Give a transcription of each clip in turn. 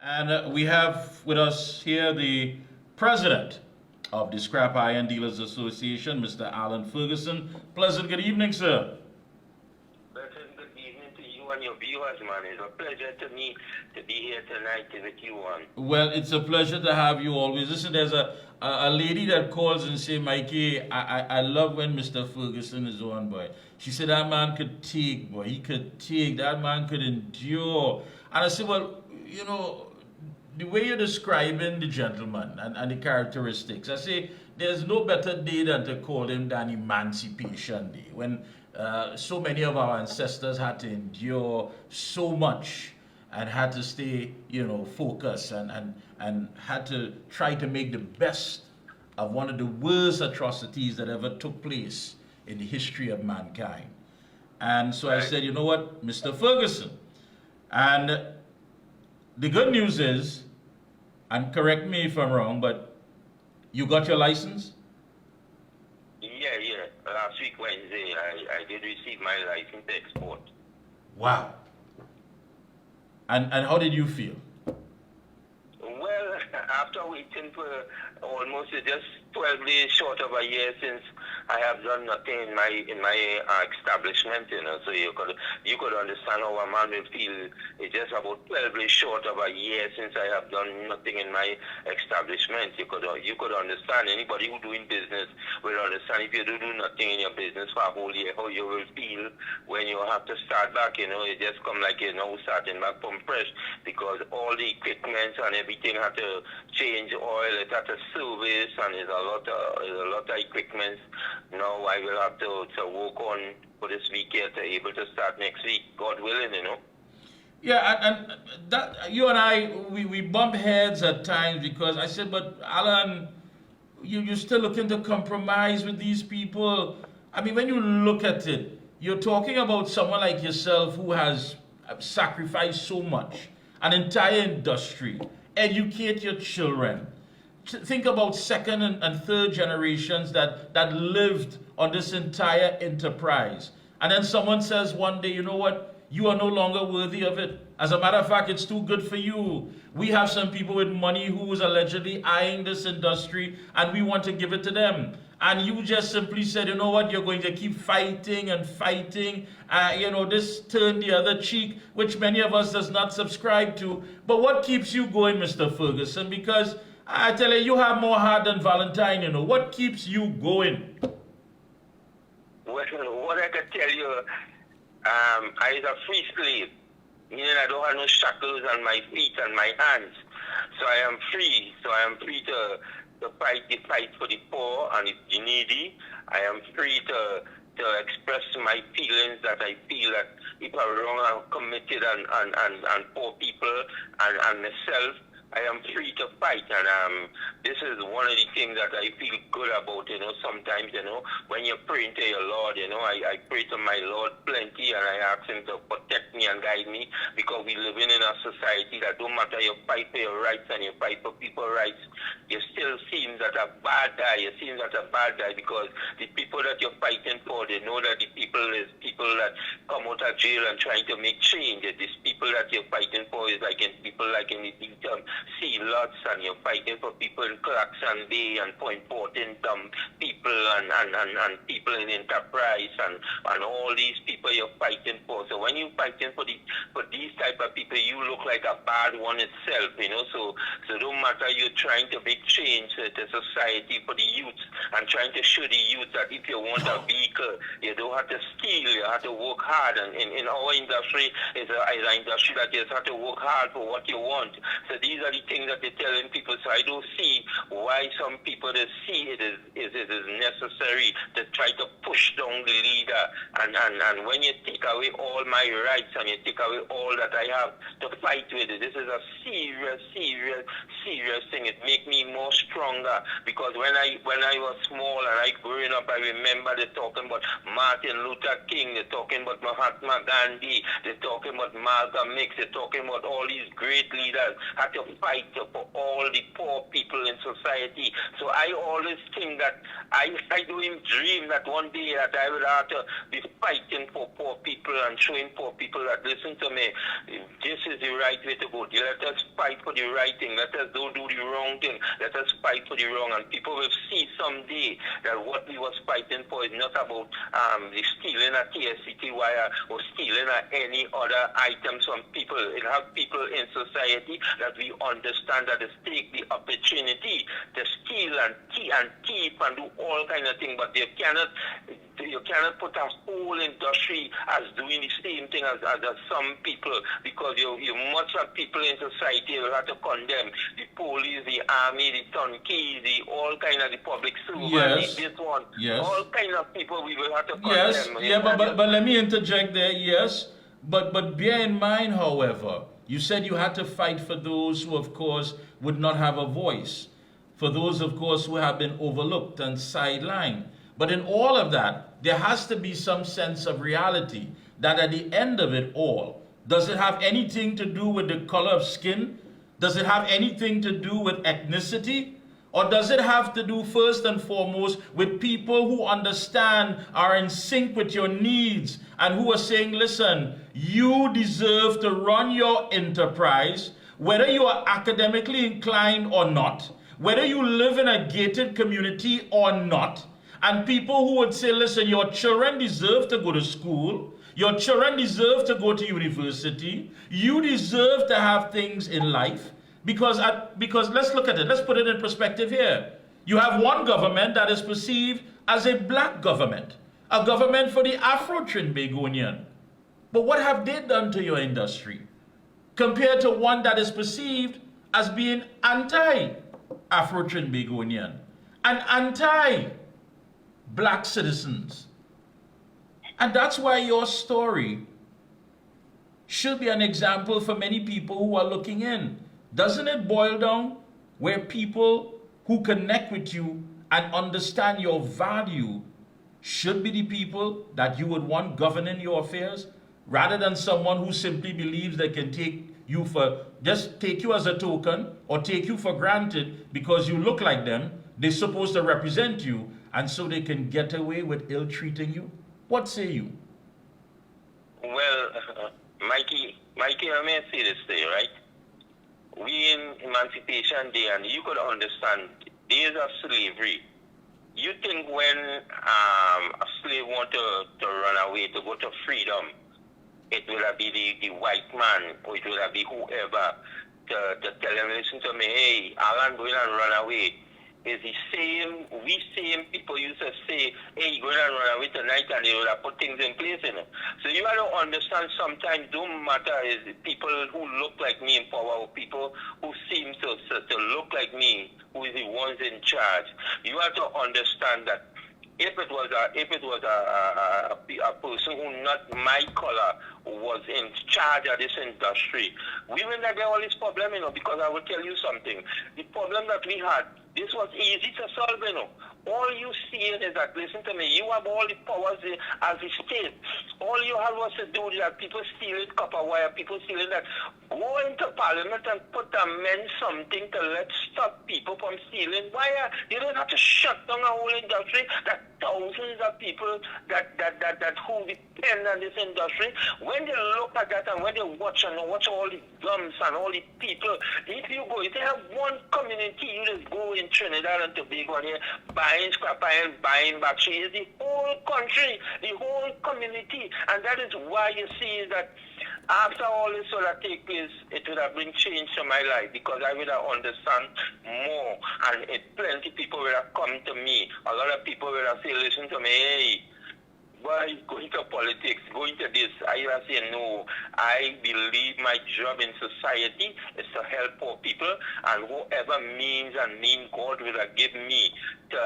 And we have with us here the president of the Scrap Iron Dealers Association, Mr. Allan Ferguson. Pleasant good evening, sir. Pleasant good evening to you and your viewers, man. It's a pleasure to me to be here tonight with you on. Well, it's a pleasure to have you always. Listen, there's a lady that calls and say, Mikey, I love when Mr. Ferguson is on, boy. She said that man could take, boy. He could take. That man could endure. And I said, well, you know, the way you're describing the gentleman and the characteristics, I say there's no better day than to call him than Emancipation Day, when so many of our ancestors had to endure so much and had to stay, you know, focused and had to try to make the best of one of the worst atrocities that ever took place in the history of mankind. And so I said, you know what, Mr. Ferguson, and the good news is, and correct me if I'm wrong, but you got your license? Yeah. Last week, Wednesday, I did receive my license to export. Wow. And how did you feel? Well, after waiting for almost just 12 days short of a year since I have done nothing in my establishment, you know, so you could understand how a man will feel. It's just about 12 days short of a year since I have done nothing in my establishment. You could understand. Anybody who doing business will understand if you do nothing in your business for a whole year, how you will feel when you have to start back. You know, it just come like, you know, starting back from fresh, because all the equipment and everything had to change oil, it had to service, and there's a lot of equipment. Now I will have to work on for this week here to able to start next week, God willing, you know. Yeah, and that you and I, we bump heads at times because I said, but Allan, you're still looking to compromise with these people. I mean, when you look at it, you're talking about someone like yourself who has sacrificed so much, an entire industry, educate your children. Think about second and third generations that lived on this entire enterprise. And then someone says one day, you know what? You are no longer worthy of it. As a matter of fact, it's too good for you. We have some people with money who is allegedly eyeing this industry, and we want to give it to them. And you just simply said, you know what? You're going to keep fighting and fighting. You know, this turn the other cheek, which many of us does not subscribe to. But what keeps you going, Mr. Ferguson? Because I tell you, you have more heart than Valentine, you know. What keeps you going? Well, what I can tell you, I is a free slave. Meaning I don't have no shackles on my feet and my hands. So I am free. So I am free to fight the fight for the poor and the needy. I am free to express my feelings that I feel that if I'm wrong, I'm committed and poor people and myself, I am free to fight. And this is one of the things that I feel good about, you know. Sometimes, you know, when you're praying to your Lord, you know, I pray to my Lord plenty, and I ask him to protect me and guide me, because we living in a society that don't matter you fight for your rights and you fight for people's rights, you still seem that a bad guy. You seem that a bad guy, because the people that you're fighting for, they know that the people is people that come out of jail and trying to make change. These people that you're fighting for is like in people like in the sea lots, and you're fighting for people in Clarkson Bay and Point Portland, people and people in enterprise and all these people you're fighting for. So when you're fighting for these type of people, you look like a bad one itself, you know. So don't matter, you're trying to make change to society for the youth and trying to show the youth that if you want a vehicle, you don't have to steal, you have to work hard. And in our industry is an industry that you just have to work hard for what you want. So these are the things that they're telling people. So I don't see why some people they see it is necessary to try to push down the leader. And when you take away all my rights and you take away all that I have to fight with it, this is a serious thing. It makes me more stronger, because when I was small and I growing up, I remember they talking about Martin Luther King, they're talking about Mahatma Gandhi, they're talking about Malcolm X, they're talking about all these great leaders had to fight for all the poor people in society. society. So I always think that I don't even dream that one day that I would have to be fighting for poor people and showing poor people that, listen to me, this is the right way to go. Let us fight for the right thing. Let us don't do the wrong thing. Let us fight for the wrong. And people will see someday that what we was fighting for is not about the stealing a TSCT wire or stealing any other items from people. It has people in society that we understand that they take the opportunity to steal and thief and do all kind of things, but you cannot put a whole industry as doing the same thing as some people, because you must have people in society who have to condemn the police, the army, the turnkeys, all kind of the public servants, yes. this one, yes. all kind of people we will have to condemn. Yes, yeah, but let me interject there, yes. But bear in mind, however, you said you had to fight for those who, of course, would not have a voice, for those, of course, who have been overlooked and sidelined. But in all of that, there has to be some sense of reality that at the end of it all, does it have anything to do with the color of skin? Does it have anything to do with ethnicity? Or does it have to do first and foremost with people who understand, are in sync with your needs, and who are saying, listen, you deserve to run your enterprise, whether you are academically inclined or not, whether you live in a gated community or not, and people who would say, listen, your children deserve to go to school, your children deserve to go to university, you deserve to have things in life, because let's look at it, let's put it in perspective here. You have one government that is perceived as a black government, a government for the Afro-Trinbagonian. But what have they done to your industry compared to one that is perceived as being anti-Afro-Trinbagonian and anti-black citizens? And that's why your story should be an example for many people who are looking in. Doesn't it boil down where people who connect with you and understand your value should be the people that you would want governing your affairs, rather than someone who simply believes they can take you as a token or take you for granted because you look like them, they're supposed to represent you, and so they can get away with ill-treating you? What say you? Well, Mikey, I may say this to you, right? We in Emancipation Day, and you could understand, days of slavery. You think when a slave want to run away, to go to freedom, it will be the white man, or it will be whoever, to tell him, listen to me, hey, Alan going and run away. Is the same people used to say, hey, you're going to run away tonight, and they will have put things in place, you know. So you have to understand, sometimes don't matter is the people who look like me in power, or people who seem to look like me, who is the ones in charge. You have to understand that if it was a person who not my color was in charge of this industry, we will not get all this problem, you know, because I will tell you something. The problem that we had, this was easy to solve, you know. All you see is that, listen to me, you have all the powers as a state. All you have was to do that. People stealing copper wire, people stealing that. Go into parliament and put amend something to let stop people from stealing wire. You don't have to shut down a whole industry. That thousands of people that who depend on this industry, when they look at that and when they watch all the guns and all the people, if you have one community, you just go in Trinidad and Tobago and buying scrap iron, buying batteries, the whole country, the whole community. And that is why you see that after all this sort of take place, it would have been change to my life, because I would have understand more, and plenty people would have come to me. A lot of people would have said, listen to me, hey, why going to politics, going to this? I would say, no, I believe my job in society is to help poor people, and whatever means God will give me to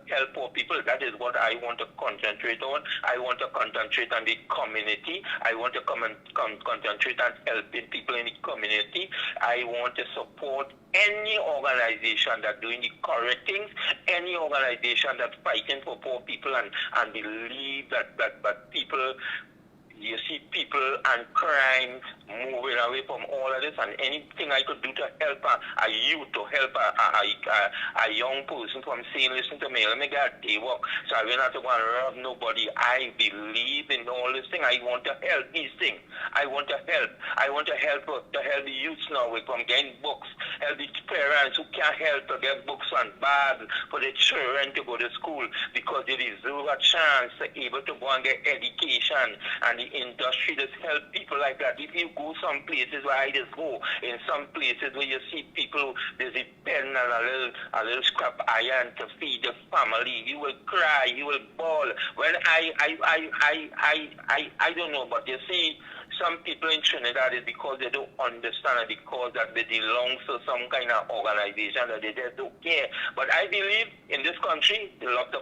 help poor people, that is what I want to concentrate on. I want to concentrate on the community. I want to concentrate on helping people in the community. I want to support any organization that doing the correct things, any organization that's fighting for poor people and believe that people you see people and crimes moving away from all of this, and anything I could do to help a youth, to help a young person from saying, listen to me, let me get day work, so I will not to go and rob nobody. I believe in all this thing. I want to help these things. I want to help. I want to help the youth now from getting books, help the parents who can't help to get books and bags for the children to go to school, because they deserve a chance to be able to go and get education, and the industry just help people like that. If you go some places where I just go, in some places where you see people, there's a pen and a little scrap iron to feed the family, you will cry, you will bawl. When I don't know, but you see, some people in Trinidad is because they don't understand it, because that they belong to some kind of organization that they just don't care. But I believe in this country, they love to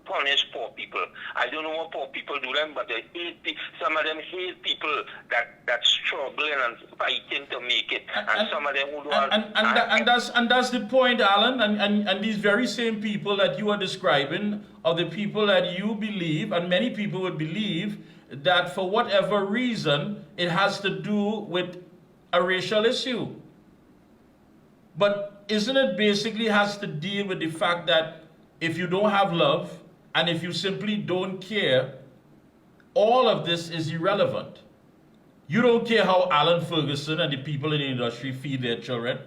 punish poor people. I don't know what poor people do them, but they hate some of them hate people that struggling and fighting to make it, and some of them who don't. And that's the point, Alan. And these very same people that you are describing are the people that you believe, and many people would believe, that for whatever reason it has to do with a racial issue. But isn't it basically has to deal with the fact that if you don't have love and if you simply don't care, all of this is irrelevant. You don't care how Allan Ferguson and the people in the industry feed their children.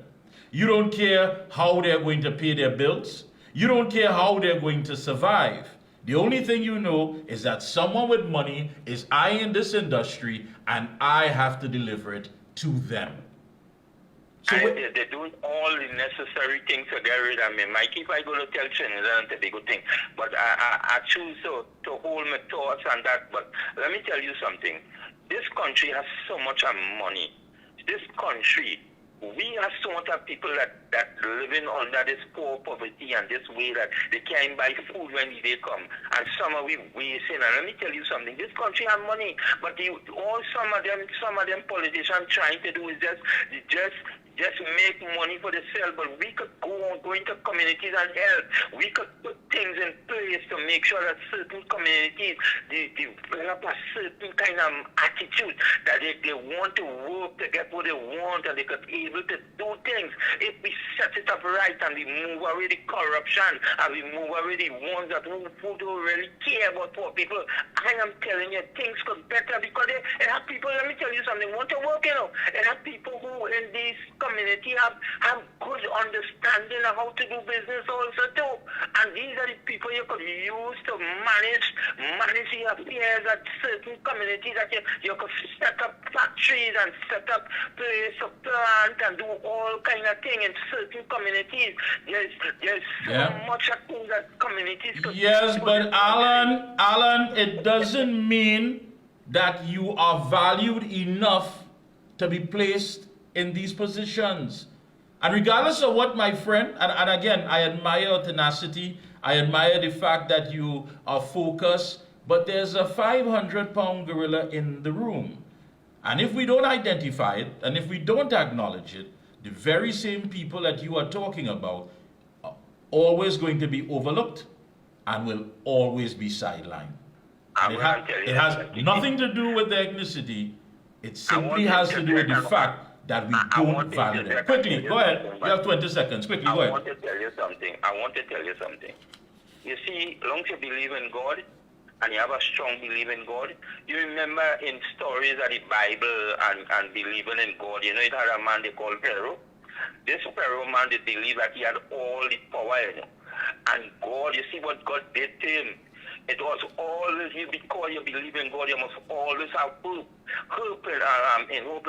You don't care how they're going to pay their bills. You don't care how they're going to survive. The only thing you know is that someone with money is eyeing this industry, and I have to deliver it to them. So they're doing all the necessary things to get rid of me. Mikey, if I go to tell Trinidad, it's a good thing. But I choose to hold my thoughts on that. But let me tell you something. This country has so much money. This country, we have so much of people that living under this poor poverty and this way that they can't buy food when they come. And some of we wasting. And let me tell you something, this country has money, but some of them politicians trying to do is just make money for themselves. But we could go into communities and help. We could put things in place to make sure that certain communities develop a certain kind of attitude that they want to work to get what they want, and they could be able to do things. If we set it up right and we move away the corruption and we move away the ones that who don't really care about poor people, I am telling you, things could better, because they have people, let me tell you something, want to work, and have people who in these community have good understanding of how to do business also too. And these are the people you could use to manage the affairs at certain communities, that you could set up factories and set up place of plant and do all kind of thing in certain communities. There's so much of things that communities could. Yes, but Alan, it doesn't mean that you are valued enough to be placed in these positions. And regardless of what, my friend, and again, I admire your tenacity, I admire the fact that you are focused, but there's a 500-pound gorilla in the room. And if we don't identify it, and if we don't acknowledge it, the very same people that you are talking about are always going to be overlooked and will always be sidelined. And it has nothing to do with the ethnicity. It simply has to do with the fact that we don't value them. Quickly, go ahead. You have 20 seconds. Quickly, go ahead. I want to tell you something. You see, long as you believe in God, and you have a strong belief in God, you remember in stories of the Bible and believing in God, you know, it had a man they called Pharaoh. This Pharaoh man, they believed that he had all the power, and God, you see what God did to him. It was always, because you believe in God, you must always have hope. Hoping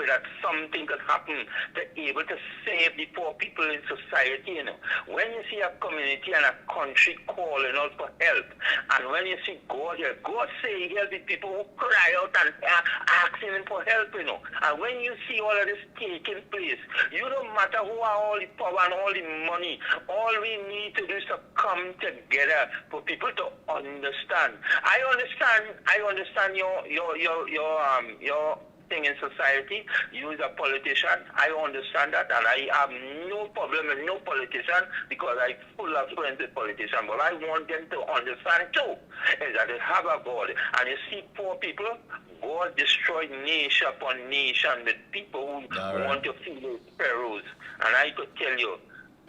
that something could happen to be able to save the poor people in society. When you see a community and a country calling out for help, and when you see God here, God say he help the people who cry out and asking him for help. And when you see all of this taking place, you don't matter who are all the power and all the money. All we need to do is to come together for people to understand. I understand your thing in society. You as a politician, I understand that, and I have no problem with no politician because I full of friends with politicians. But I want them to understand too is that they have a God, and you see poor people. God destroyed nation upon nation with people who want to feel those sparrows. And I could tell you,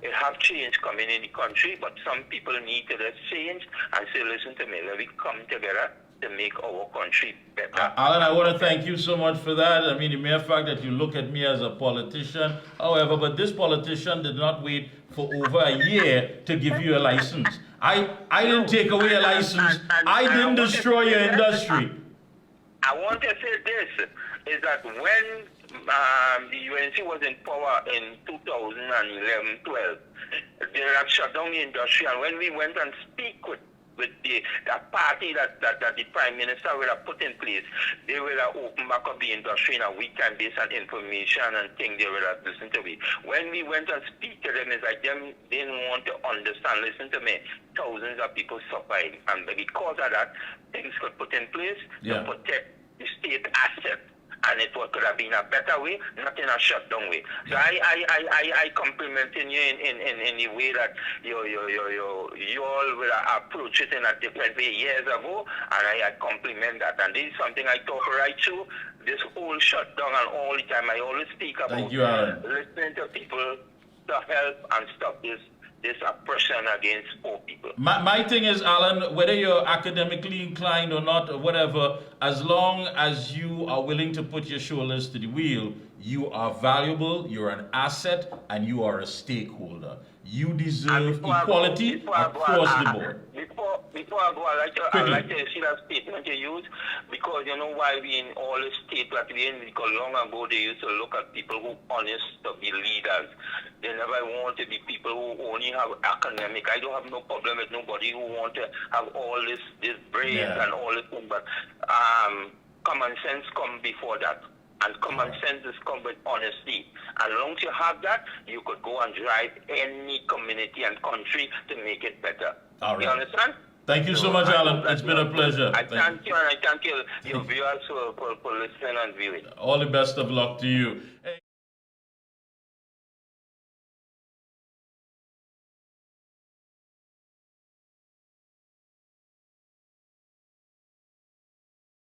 it have change coming in the country, but some people need to just change and say, listen to me, let me come together to make our country better. Allan, I want to thank you so much for that. I mean, the mere fact that you look at me as a politician, however, but this politician did not wait for over a year to give you a license. I didn't take away a license. I didn't destroy your industry. I want to say this, is that when the UNC was in power in 2011-12, they had shut down the industry, and when we went and speak with the party that the Prime Minister would have put in place, they would have opened back up the industry in a week time based on information and things they would have listened to me. When we went and speak to them, it's like them didn't want to understand, listen to me, thousands of people suffering, and because of that, things got put in place to protect the state asset. And it could have been a better way, not in a shutdown way. So I compliment you in the way that you all will approach it in a different way years ago, and I compliment that. And this is something I talk right through. This whole shutdown and all the time, I always speak about listening to people to help and stop this oppression against poor people. My thing is, Allan, whether you're academically inclined or not, or whatever, as long as you are willing to put your shoulders to the wheel, you are valuable, you're an asset, and you are a stakeholder. You deserve equality across the board. Before I go, I'd like to see that statement you use, because you know why we in all the states that we in, because long ago they used to look at people who honest to be leaders. They never want to be people who only have academic. I don't have no problem with nobody who want to have all this brains and all this thing, but common sense come before that. And common sense is come with honesty. And as long as you have that, you could go and drive any community and country to make it better. All right. You understand? Thank you so much, Allan. It's been a pleasure. I thank you, and I thank you, your viewers for listening and viewing. All the best of luck to you. Hey.